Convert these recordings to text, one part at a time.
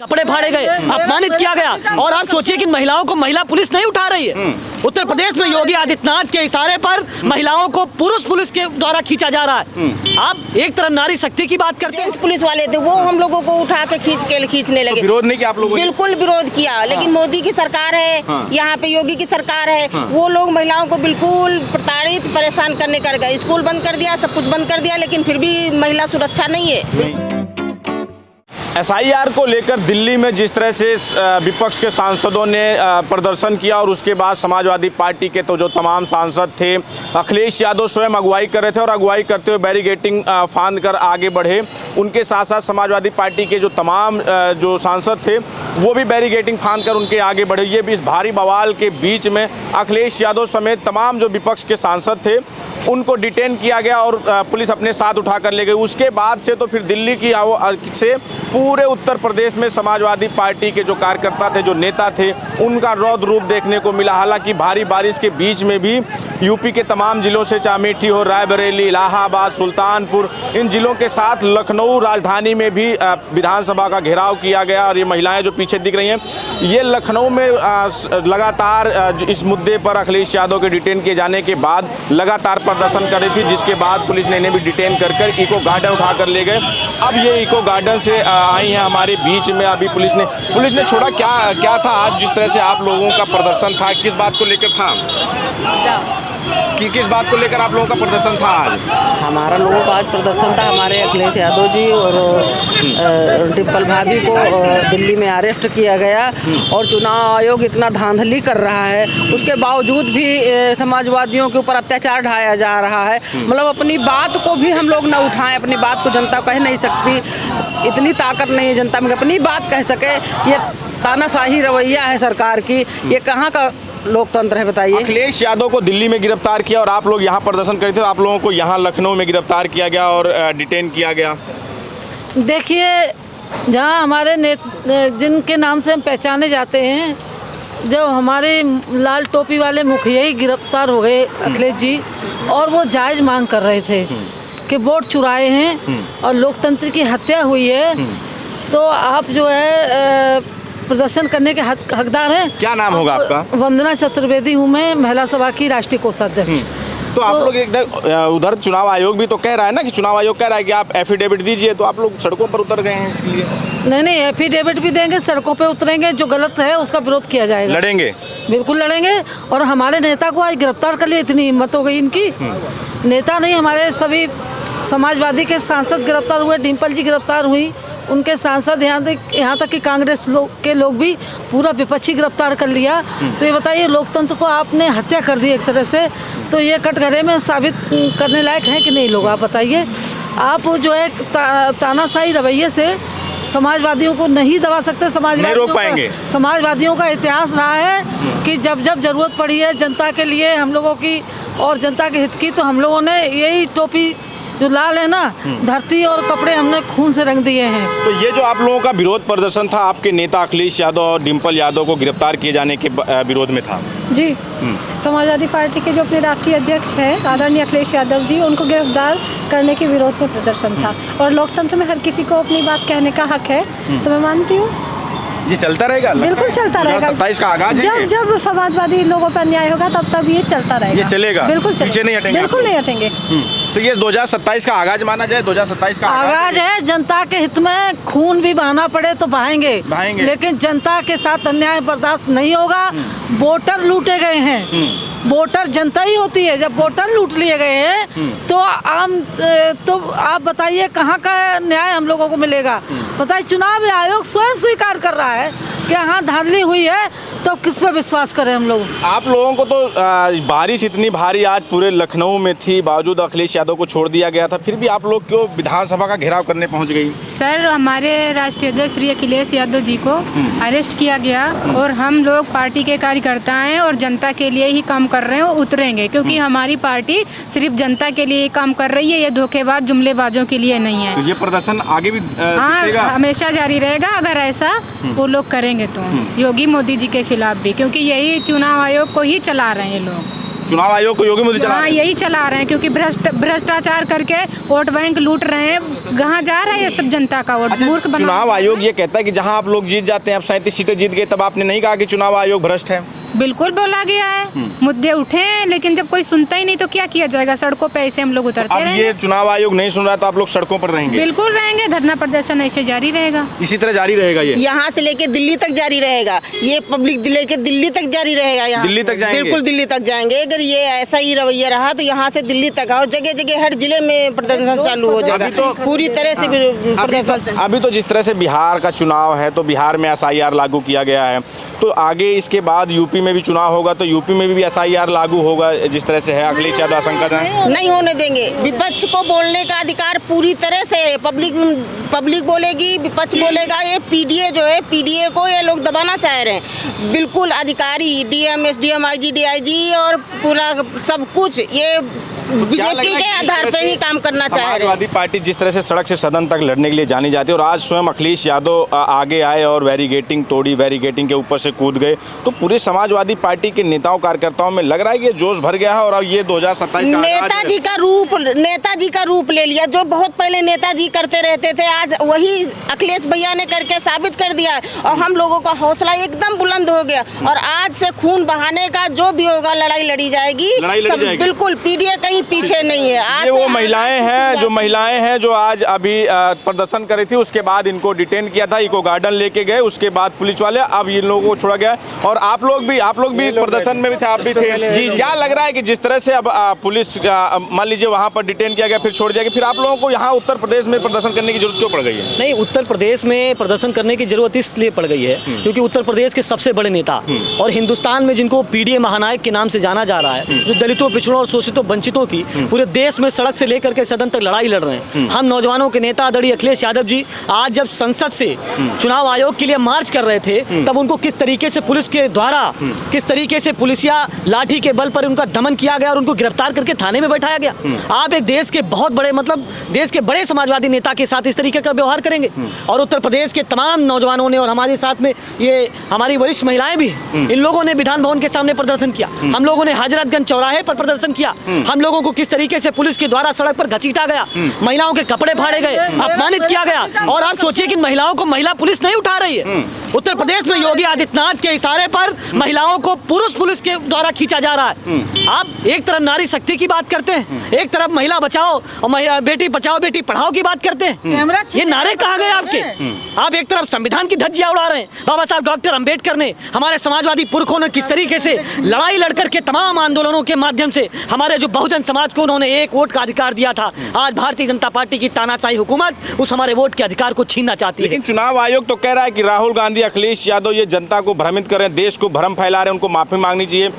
कपड़े फाड़े गए, अपमानित किया गया। और आप सोचिए कि महिलाओं को महिला पुलिस नहीं उठा रही है। उत्तर प्रदेश में योगी आदित्यनाथ के इशारे पर महिलाओं को पुरुष पुलिस के द्वारा खींचा जा रहा है। आप एक तरफ नारी शक्ति की बात करते हैं, पुलिस वाले थे वो हम लोगों को उठा के खींचने लगे। तो विरोध नहीं किया आप लोगों ने? बिल्कुल विरोध किया, लेकिन मोदी की सरकार है, यहाँ पे योगी की सरकार है, वो लोग महिलाओं को बिल्कुल प्रताड़ित परेशान करने कर गए। स्कूल बंद कर दिया, सब कुछ बंद कर दिया, लेकिन फिर भी महिला सुरक्षा नहीं है। एसआईआर को लेकर दिल्ली में जिस तरह से विपक्ष के सांसदों ने प्रदर्शन किया और उसके बाद समाजवादी पार्टी के तो जो तमाम सांसद थे, अखिलेश यादव स्वयं अगुवाई कर रहे थे और अगुवाई करते हुए बैरिकेडिंग फांद कर आगे बढ़े। उनके साथ साथ समाजवादी पार्टी के जो तमाम जो सांसद थे वो भी बैरिकेडिंग फांद कर उनके आगे बढ़े। ये भी इस भारी बवाल के बीच में अखिलेश यादव समेत तमाम जो विपक्ष के सांसद थे उनको डिटेन किया गया और पुलिस अपने साथ उठा कर ले गई। उसके बाद से तो फिर दिल्ली की से पूरे उत्तर प्रदेश में समाजवादी पार्टी के जो कार्यकर्ता थे, जो नेता थे, उनका रौद्र रूप देखने को मिला। हालांकि भारी बारिश के बीच में भी यूपी के तमाम जिलों से, चाहे अमेठी हो, रायबरेली, इलाहाबाद, सुल्तानपुर, इन जिलों के साथ लखनऊ राजधानी में भी विधानसभा का घेराव किया गया। और ये महिलाएं जो पीछे दिख रही हैं, ये लखनऊ में लगातार इस मुद्दे पर अखिलेश यादव के डिटेन किए जाने के बाद लगातार प्रदर्शन कर रही थी, जिसके बाद पुलिस ने इन्हें भी डिटेन कर इको गार्डन उठा कर ले गए। अब ये इको गार्डन से आई हैं हमारे बीच में। अभी पुलिस ने छोड़ा। क्या था आज जिस तरह से आप लोगों का प्रदर्शन था, किस बात को लेकर था? किस बात को लेकर आप लोगों का प्रदर्शन था आज? हमारा लोगों का आज प्रदर्शन था, हमारे अखिलेश यादव जी और डिम्पल भाभी को दिल्ली में अरेस्ट किया गया और चुनाव आयोग इतना धांधली कर रहा है, उसके बावजूद भी समाजवादियों के ऊपर अत्याचार ढाया जा रहा है। मतलब अपनी बात को भी हम लोग न उठाएं, अपनी बात को जनता कह नहीं सकती, इतनी ताकत नहीं है जनता में अपनी बात कह सके। ये तानाशाही रवैया है सरकार की, ये कहाँ का लोकतंत्र है बताइए। अखिलेश यादव को दिल्ली में गिरफ्तार किया और आप लोग यहाँ प्रदर्शन करते थे, आप लोगों को यहाँ लखनऊ में गिरफ्तार किया गया और डिटेन किया गया। देखिए, जहाँ हमारे जिनके नाम से हम पहचाने जाते हैं, जब हमारे लाल टोपी वाले मुखिया ही गिरफ्तार हो गए अखिलेश जी, और वो जायज़ मांग कर रहे थे कि वोट चुराए हैं और लोकतंत्र की हत्या हुई है, तो आप जो है प्रदर्शन करने के हकदार हैं। क्या नाम होगा आपका? वंदना चतुर्वेदी हूँ मैं, महिला सभा की राष्ट्रीय कोषाध्यक्ष। तो आप लोग उधर चुनाव आयोग भी तो कह रहा है ना कि चुनाव आयोग कह रहा है कि आप एफिडेविट दीजिए, तो आप लोग सड़कों पर उतर गए हैं इसके लिए? नहीं, एफिडेविट भी देंगे, सड़कों पे उतरेंगे, जो गलत है उसका विरोध किया जाएगा। लड़ेंगे? बिल्कुल लड़ेंगे। और हमारे नेता को आज गिरफ्तार कर लिया, इतनी हिम्मत हो गई इनकी। नेता नहीं, हमारे सभी समाजवादी के सांसद गिरफ्तार हुए, डिम्पल जी गिरफ्तार हुई, उनके सांसद यहाँ तक कि कांग्रेस के लोग भी, पूरा विपक्षी गिरफ्तार कर लिया। तो ये बताइए, लोकतंत्र को आपने हत्या कर दी एक तरह से, तो ये कटघरे में साबित करने लायक हैं कि नहीं लोग? आप बताइए। आप जो है तानाशाही रवैये से समाजवादियों को नहीं दबा सकते। समाजवादियों का इतिहास रहा है कि जब जब जरूरत पड़ी है जनता के लिए, हम लोगों की और जनता के हित की, तो हम लोगों ने यही टोपी जो लाल है ना, धरती और कपड़े हमने खून से रंग दिए हैं। तो ये जो आप लोगों का विरोध प्रदर्शन था, आपके नेता अखिलेश यादव और डिम्पल यादव को गिरफ्तार किए जाने के विरोध में था? जी, समाजवादी पार्टी के जो अपने राष्ट्रीय अध्यक्ष हैं आदरणीय अखिलेश यादव जी, उनको गिरफ्तार करने के विरोध में प्रदर्शन था। और लोकतंत्र में हर किसी को अपनी बात कहने का हक है, तो मैं मानती हूँ ये चलता रहेगा। बिल्कुल चलता रहेगा। 27 का आगाज है। जब समाजवादी लोगों पर अन्याय होगा तब ये चलता रहेगा। ये चलेगा, बिल्कुल पीछे नहीं हटेंगे। बिल्कुल नहीं हटेंगे। तो ये 2027 का आगाज माना जाए? 2027 का आगाज है। जनता के हित में खून भी बहाना पड़े तो बहाएंगे, लेकिन जनता के साथ अन्याय बर्दाश्त नहीं होगा। वोटर लूटे गए हैं, वोटर जनता ही होती है। जब वोटर लूट लिए गए हैं तो आप बताइए कहाँ का न्याय हम लोगों को मिलेगा? बताइए, चुनाव आयोग स्वयं स्वीकार कर रहा है कि हाँ धांधली हुई है, तो किस पे विश्वास करें हम लोग? आप लोगों को तो बारिश इतनी भारी आज पूरे लखनऊ में थी, बावजूद अखिलेश यादव को छोड़ दिया गया था, फिर भी आप लोग क्यों विधानसभा का घेराव करने पहुंच गई? सर, हमारे राष्ट्रीय अध्यक्ष श्री अखिलेश यादव जी को अरेस्ट किया गया और हम लोग पार्टी के कार्यकर्ता हैं और जनता के लिए ही काम कर रहे हैं, उतरेंगे, क्योंकि हमारी पार्टी सिर्फ जनता के लिए काम कर रही है, ये धोखेबाज जुमलेबाजों के लिए नहीं है। तो ये प्रदर्शन आगे भी हमेशा जारी रहेगा अगर ऐसा वो लोग करेंगे तो, योगी मोदी जी के खिलाफ भी, क्योंकि यही चुनाव आयोग को ही चला रहे हैं लोग। चुनाव आयोग को योगी मोदी चला हाँ रहे हैं। यही चला रहे हैं क्योंकि भ्रष्टाचार करके वोट बैंक लूट रहे हैं। कहाँ जा रहा है ये सब जनता का वोट? मूर्ख बना। चुनाव आयोग ये कहता है कि जहां आप लोग जीत जाते हैं, आप 37 सीटें जीत गए, तब आपने नहीं कहा कि चुनाव आयोग भ्रष्ट है। बिल्कुल बोला गया है, मुद्दे उठे हैं, लेकिन जब कोई सुनता ही नहीं तो क्या किया जाएगा? सड़कों पे ऐसे हम लोग उतरते अब रहेंगे। ये चुनाव आयोग नहीं सुन रहा तो आप लोग सड़कों पर रहेंगे? बिल्कुल रहेंगे, धरना प्रदर्शन ऐसे जारी रहेगा। इसी तरह जारी रहेगा ये? यहाँ से लेके दिल्ली तक जारी रहेगा, ये पब्लिक लेके दिल्ली तक जारी रहेगा। यहाँ दिल्ली तक जाएंगे? बिल्कुल दिल्ली तक जाएंगे। अगर ये ऐसा ही रवैया रहा तो यहाँ से दिल्ली तक और जगह जगह हर जिले में प्रदर्शन चालू हो जाएगा। पूरी तरह से प्रदर्शन। अभी तो जिस तरह से बिहार का चुनाव है तो बिहार में SIR लागू किया गया है, तो आगे इसके बाद यूपी में भी चुनाव होगा तो यूपी में भी SIR लागू होगा जिस तरह से है। अखिलेश यादव आशंका है नहीं होने देंगे। विपक्ष को बोलने का अधिकार पूरी तरह से है। पब्लिक बोलेगी, विपक्ष बोलेगा। ये PDA जो है, PDA को ये लोग दबाना चाह रहे हैं। बिल्कुल अधिकारी DM SDM IG DIG और पूरा सब कुछ ये बीजेपी के आधार पर ही काम करना चाह रहे हैं। समाजवादी पार्टी जिस तरह से सड़क से सदन तक लड़ने के लिए जानी जाती है और आज स्वयं अखिलेश यादव आगे आए और बैरिकेडिंग तोड़ी, बैरिकेडिंग के ऊपर से कूद गए, तो पूरे समाजवादी पार्टी के नेताओं कार्यकर्ताओं में लग रहा है कि जोश भर गया है और अब ये 2027 का नेताजी का रूप ले लिया। जो बहुत पहले नेताजी करते रहते थे आज वही अखिलेश भैया ने करके साबित कर दिया और हम लोगों का हौसला एकदम बुलंद हो गया। और आज से खून बहाने का जो भी होगा लड़ाई लड़ी जाएगी। बिल्कुल PDA कहीं पीछे नहीं है। आज ये वो महिलाएं हैं जो आज अभी प्रदर्शन कर रही थी, उसके बाद इनको डिटेन किया था, इको गार्डन लेके गए, उसके बाद पुलिस वाले, अब इन लोगों को छोड़ा गया। और आप लोग भी प्रदर्शन में भी थे, आप भी थे जी। क्या लग रहा है कि जिस तरह से अब पुलिस मान लीजिए वहां पर डिटेन किया गया, फिर छोड़ दिया गया, फिर आप लोगों को यहाँ उत्तर प्रदेश में प्रदर्शन करने की जरूरत क्यों पड़ गई है? नहीं, उत्तर प्रदेश में प्रदर्शन करने की जरूरत इसलिए पड़ गई है क्योंकि उत्तर प्रदेश के सबसे बड़े नेता और हिंदुस्तान में जिनको PDA महानायक के नाम से जाना जा रहा है, जो दलितों, पिछड़ों और शोषितों, वंचितों की पूरे देश में सड़क से लेकर के सदन तक लड़ाई लड़ रहे हैं। हम नौजवानों के नेता आदरणीय अखिलेश यादव जी आज जब संसद से चुनाव आयोग के लिए मार्च कर रहे थे, तब उनको किस तरीके से पुलिस के द्वारा, किस तरीके से पुलिसिया लाठी के बल पर उनका दमन किया गया और उनको गिरफ्तार करके थाने में बैठाया गया। आप एक देश के बहुत बड़े, मतलब देश के बड़े समाजवादी नेता के साथ इस तरीके का व्यवहार करेंगे? और उत्तर प्रदेश के तमाम नौजवानों ने और हमारे साथ में ये हमारी वरिष्ठ महिलाएं भी, इन लोगों ने विधान भवन के सामने प्रदर्शन किया, हम लोगों ने हजरतगंज चौराहे पर प्रदर्शन किया, हम लोगों को किस तरीके से पुलिस के द्वारा सड़क पर घसीटा गया, महिलाओं के कपड़े फाड़े गए, अपमानित किया गया। और आप सोचिए कि महिलाओं को महिला पुलिस नहीं उठा रही है। उत्तर प्रदेश में योगी आदित्यनाथ के इशारे पर महिलाओं को पुरुष पुलिस के द्वारा खींचा जा रहा है। आप एक तरफ नारी शक्ति की बात करते हैं, एक तरफ महिला बचाओ और बेटी बचाओ बेटी पढ़ाओ की बात करते हैं। ये नारे कहाँ गए आपके? आप एक तरफ संविधान की धज्जियां उड़ा रहे हैं। बाबा साहब डॉक्टर अंबेडकर ने, हमारे समाजवादी पुरखों ने किस तरीके से लड़ाई लड़कर के तमाम आंदोलनों के माध्यम से हमारे जो बहुजन समाज को उन्होंने एक वोट का अधिकार दिया था। आज भारतीय जनता पार्टी की तानाशाही हुकूमत उस हमारे वोट के अधिकार को छीनना चाहती है। लेकिन चुनाव आयोग तो कह रहा है कि राहुल गांधी, अखिलेश यादव ये जनता को भ्रमित कर रहे हैं, देश को भ्रम फैला रहे हैं, उनको माफी मांगनी चाहिए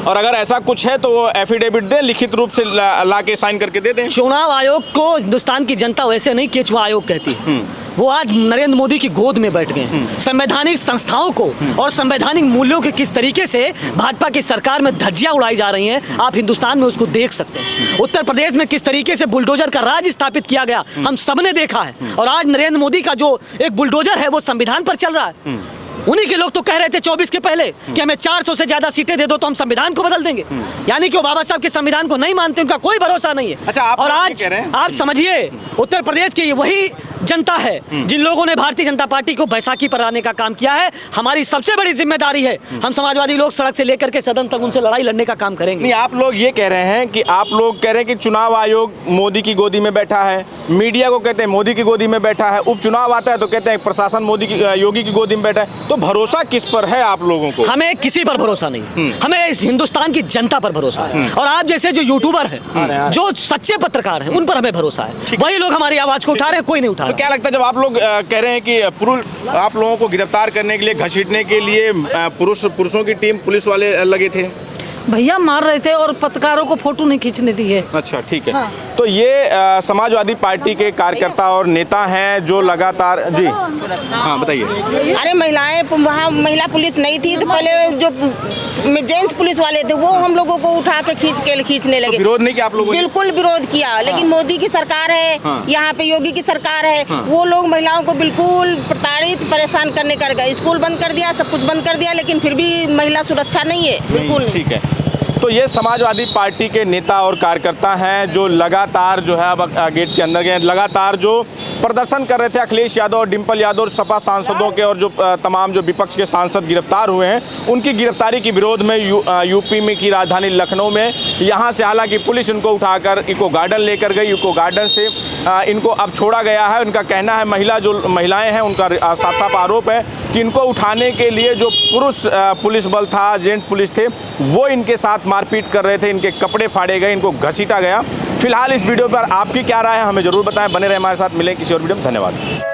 और अगर ऐसा कुछ है तो वो एफिडेविट दें, लिखित रूप से ला के साइन करके दे दें। चुनाव आयोग को हिंदुस्तान की जनता वैसे नहीं कि चुनाव आयोग कहती है। वो आज नरेंद्र मोदी की गोद में बैठ गए। संवैधानिक संस्थाओं को और संवैधानिक मूल्यों के किस तरीके से भाजपा की सरकार में धज्जियां उड़ाई जा रही हैं, आप हिंदुस्तान में उसको देख सकते हैं। उत्तर प्रदेश में किस तरीके से बुलडोजर का राज स्थापित किया गया, हम सबने देखा है। और आज नरेंद्र मोदी का जो एक बुलडोजर है वो संविधान पर चल रहा है। उन्हीं के लोग तो कह रहे थे 24 के पहले कि हमें 400 से ज्यादा सीटें दे दो तो हम संविधान को बदल देंगे। यानी कि वो बाबा साहब के संविधान को नहीं मानते, उनका कोई भरोसा नहीं है। अच्छा, आप और कह आज रहे हैं? आप समझिए उत्तर प्रदेश की वही जनता है जिन लोगों ने भारतीय जनता पार्टी को बैसाखी पर आने का काम किया है। हमारी सबसे बड़ी जिम्मेदारी है, हम समाजवादी लोग सड़क से लेकर के सदन तक उनसे लड़ाई लड़ने का काम करेंगे। नहीं, आप लोग ये कह रहे हैं कि चुनाव आयोग मोदी की गोदी में बैठा है, मीडिया को कहते हैं मोदी की गोदी में बैठा है, उपचुनाव आता है तो कहते हैं प्रशासन योगी की गोदी में बैठा है। तो भरोसा किस पर है आप लोगों को? हमें किसी पर भरोसा नहीं, हमें इस हिंदुस्तान की जनता पर भरोसा है। और आप जैसे जो यूट्यूबर हैं, जो सच्चे पत्रकार हैं, उन पर हमें भरोसा है। वही लोग हमारी आवाज को उठा रहे हैं, कोई नहीं उठा रहा। क्या लगता है जब आप लोग कह रहे हैं कि आप लोगों को गिरफ्तार करने के लिए, घसीटने के लिए पुरुषों की टीम पुलिस वाले लगे थे? भैया मार रहे थे और पत्रकारों को फोटो नहीं खींचने दी है। अच्छा, ठीक है। हाँ। तो ये समाजवादी पार्टी के कार्यकर्ता और नेता हैं जो लगातार जी हाँ बताइए। अरे महिलाएं, वहाँ महिला पुलिस नहीं थी तो पहले जो जेंट्स पुलिस वाले थे वो हम लोगों को उठा के खींचने लगे। तो विरोध नहीं किया आप लोगों ने? बिल्कुल विरोध किया, लेकिन मोदी की सरकार है, यहाँ पे योगी की सरकार है, वो लोग महिलाओं को बिल्कुल प्रताड़ित परेशान करने कर गए। स्कूल बंद कर दिया, सब कुछ बंद कर दिया, लेकिन फिर भी महिला सुरक्षा नहीं है, बिल्कुल नहीं। ठीक है। तो ये समाजवादी पार्टी के नेता और कार्यकर्ता हैं जो लगातार जो है अब गेट के अंदर गए, लगातार जो प्रदर्शन कर रहे थे। अखिलेश यादव और डिम्पल यादव और सपा सांसदों के और जो तमाम जो विपक्ष के सांसद गिरफ्तार हुए हैं, उनकी गिरफ्तारी के विरोध में यूपी में की राजधानी लखनऊ में यहाँ से हालांकि पुलिस इनको उठाकर इको गार्डन लेकर गई। इको गार्डन से इनको अब छोड़ा गया है। उनका कहना है महिलाएं हैं, उनका साफ साफ आरोप है कि इनको उठाने के लिए जो पुरुष पुलिस बल था, जेंट्स पुलिस थे, वो इनके साथ मारपीट कर रहे थे, इनके कपड़े फाड़े गए, इनको घसीटा गया। फिलहाल इस वीडियो पर आपकी क्या राय है हमें ज़रूर बताएं। बने रहे हमारे साथ, मिलें किसी और वीडियो में। धन्यवाद।